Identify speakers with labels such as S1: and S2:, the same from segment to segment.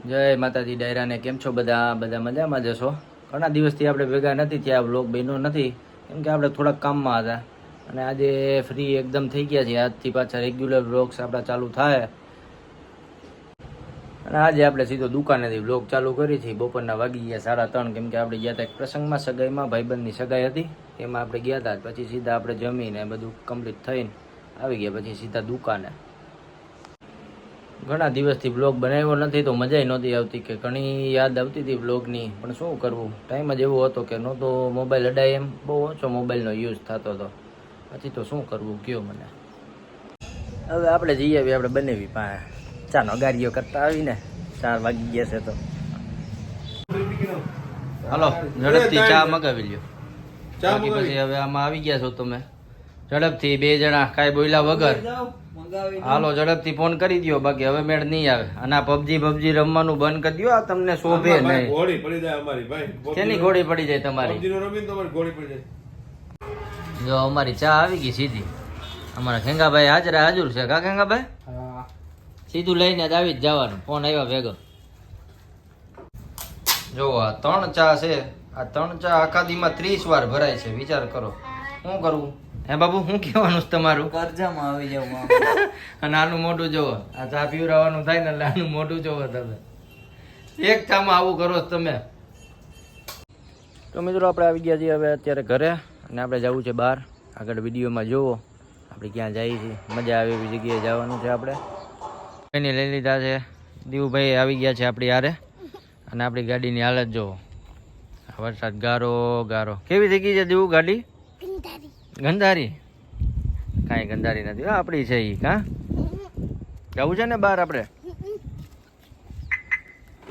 S1: જય માતાજી ડાયરાને કેમ છો બધા મજામાં જશો. ઘણા દિવસથી આપણે ભેગા નથી થયા, બ્લોગ બન્યો નથી કેમ કે આપણે થોડાક કામમાં હતા અને આજે ફ્રી એકદમ થઈ ગયા છે. આજથી પાછા રેગ્યુલર બ્લોગ્સ આપણા ચાલુ થાય અને આજે આપણે સીધો દુકાનેથી બ્લોગ ચાલુ કરી હતી. બપોરના વાગી ગયા 3:30 કેમ કે આપણે ગયા હતા એક પ્રસંગમાં, સગાઈમાં, ભાઈબંધની સગાઈ હતી એમાં આપણે ગયા હતા. પછી સીધા આપણે જમીને બધું કમ્પ્લીટ થઈને આવી ગયા પછી સીધા દુકાને. ઘણા દિવસથી બ્લોગ બનાવ્યો નથી તો મજા નહોતી આવતી, કે ઘણી યાદ આવતી હતી બ્લોગની, પણ શું કરવું, ટાઈમ જ એવો હતો કે નહોતો મોબાઈલ અડાય એમ, બહુ ઓછો મોબાઈલનો યુઝ થતો હતો. પછી તો શું કરવું કયો મને. હવે આપણે જઈ આવીએ, આપણે બનાવી ચાનો ગાડીઓ કરતા આવીને 4 વાગી ગયા છે તો હાલો ઝડપથી ચા મગાવી લ્યો. પછી હવે આમાં આવી ગયા છો તમે ઝડપથી 2 જણા કાંઈ બોલ્યા વગર. હાલો ઝડપથી ફોન કરી દો, બાકી હવે મેળ નહીં આવે. અને આ પબજી રમવાનું બંધ કરી દો, આ તમને શોભે નહીં.
S2: ઘોડી પડી જાય અમારી ભાઈ.
S1: કેની ઘોડી પડી જાય તમારી?
S2: પબજી નો રમીને તમારી ઘોડી પડી જાય.
S1: જો અમારી ચા આવી ગઈ સીધી. અમારા ખેંગાભાઈ હાજર છે. કા ખેંગાભાઈ? સીધું લઈને જ આવી જ જવાનું. ફોન આવ્યા ભેગો. જો આ 3 ચા છે. આ 3 ચા આખા દીમાં 30 વાર ભરાય છે. વિચાર કરો શું કરવું. હે બાબુ, શું કહેવાનું છે તમારું?
S3: કરજામાં આવી જાવ.
S1: અને આનું મોઢું જોવો. આ ચા પીવડાવવાનું થાય ને એટલે આનું મોઢું જોવો તમે. એક ચામાં આવું કરો તમે. તો મિત્રો આપણે આવી ગયા છીએ હવે અત્યારે ઘરે, અને આપણે જવું છે બહાર. આગળ વિડીયોમાં જોવો આપણે ક્યાં જઈએ છીએ. મજા આવે એવી જગ્યાએ જવાનું છે આપણે. એને લઈ લીધા છે. દીવુભાઈ આવી ગયા છે આપણી હારે, અને આપણી ગાડીની હાલત જોવો. વરસાદ ગારો. કેવી થઈ ગઈ છે દીવું ગાડી? ગંધારી? કાંઈ ગંધારી નથી, આપણી છે એ. કા જવું છે ને બહાર આપણે?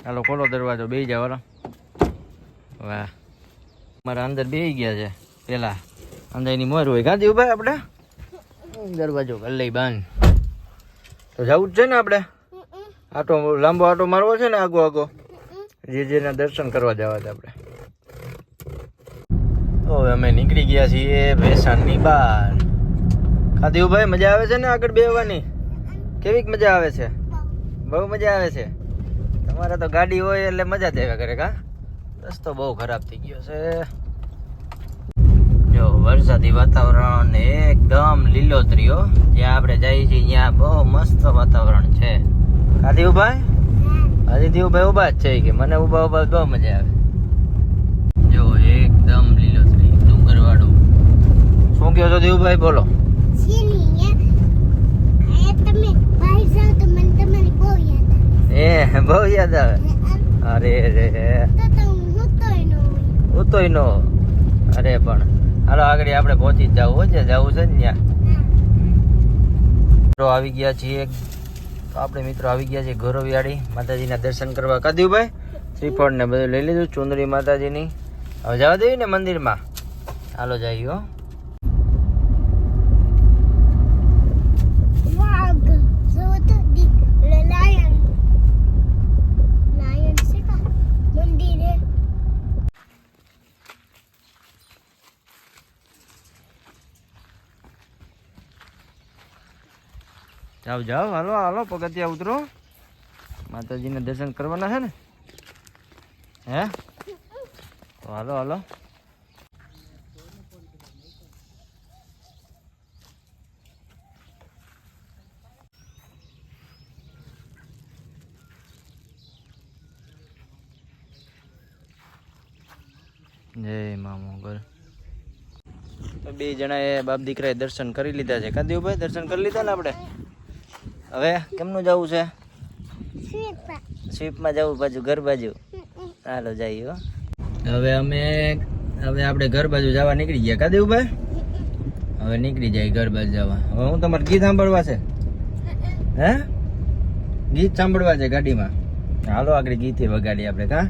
S1: હાલો ખોલો દરવાજો, બેસી જાવ. હાલો. વાહ, મારા અંદર બેસી ગયા છે. પેલા અંદરની મોર હોય. કા દીવુભાઈ આપણે દરવાજો કરી લઈ બાંધ. તો જવું જ છે ને આપણે? આટો લાંબો આટો મારવો છે ને આગો જેના દર્શન કરવા જવા છે આપણે. તો હવે અમે નીકળી ગયા છીએ ભેસાણની બહાર. ખાધીભાઈ મજા આવે છે ને આગળ બેસવાની? કેવીક મજા આવે છે? બહુ મજા આવે છે. તમારે તો ગાડી હોય એટલે મજા જ આવ્યા કરે. કા રસ્તો બહુ ખરાબ થઈ ગયો છે. જો વરસાદી વાતાવરણ, એકદમ લીલોતરીઓ. જ્યાં આપણે જઈએ છીએ ત્યાં બહુ મસ્ત વાતાવરણ છે. ખાધીભાઈ દીવુભાઈ ઉભા જ છે કે મને ઉભા બહુ મજા આવે. જો એકદમ લીલોતરી, ડુંગરવાળું. શું કહો છો દીવુભાઈ? બોલો. બહુ યાદ આવે. અરે ઉતોય નો. અરે પણ હાલો આગળ આપણે પહોંચી જ જવું છે. જવું છે ને ત્યાં. આવી ગયા છીએ તો આપણે મિત્રો આવી ગયા છીએ ગોરવિયાળી માતાજીના દર્શન કરવા. કાદીભાઈ શ્રીફળ ને બધું લઈ લીધું, ચુંદડી માતાજીની. હવે જવા દેવી ને મંદિરમાં. હાલો જઈએ. જાઓ હાલો પગથિયા ઉતરો. માતાજીને દર્શન કરવાના છે ને? હે તો હાલો. જય મા મોગલ. તો 2 જણાએ બાપ દીકરાએ દર્શન કરી લીધા છે. કાદીવભાઈ દર્શન કરી લીધા ને આપણે? હવે કેમનું જવું છે? સ્વીપમાં જવું, બાજુ ઘર બાજુ. હાલો જઈએ. હવે આપણે ઘર બાજુ જવા નીકળી ગયા. કાદીવભાઈ હવે નીકળી જાય ઘર બાજુ જવા. હવે હું તમારે ગીત સાંભળવા છે? હે ગીત સાંભળવા છે ગાડીમાં? હાલો આગળ ગીતે વગાડીએ આપણે. કા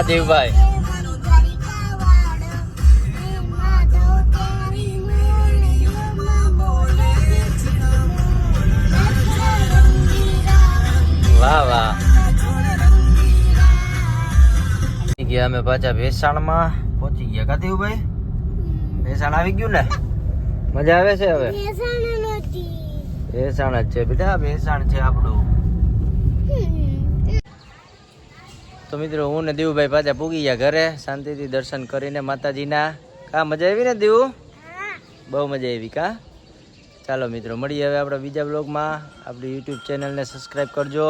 S1: કા દેવભાઈ વાહ વાહ ગયા અમે પાછા ભેસાણમાં પહોંચી ગયા કા દેવભાઈ ભેસાણ આવી ગયું ને મજા આવે છે હવે ભેસાણ જ છે બેટા ભેસાણ છે આપણું તો મિત્રો હું ને દેવુભાઈ પાછા પૂગી ગયા ઘરે શાંતિથી દર્શન કરીને માતાજીના કા મજા આવી ને દેવું બહુ મજા આવી કા ચાલો મિત્રો મળીએ હવે આપણા બીજા બ્લોગમાં આપણી યુટ્યુબ ચેનલને સબસ્ક્રાઈબ કરજો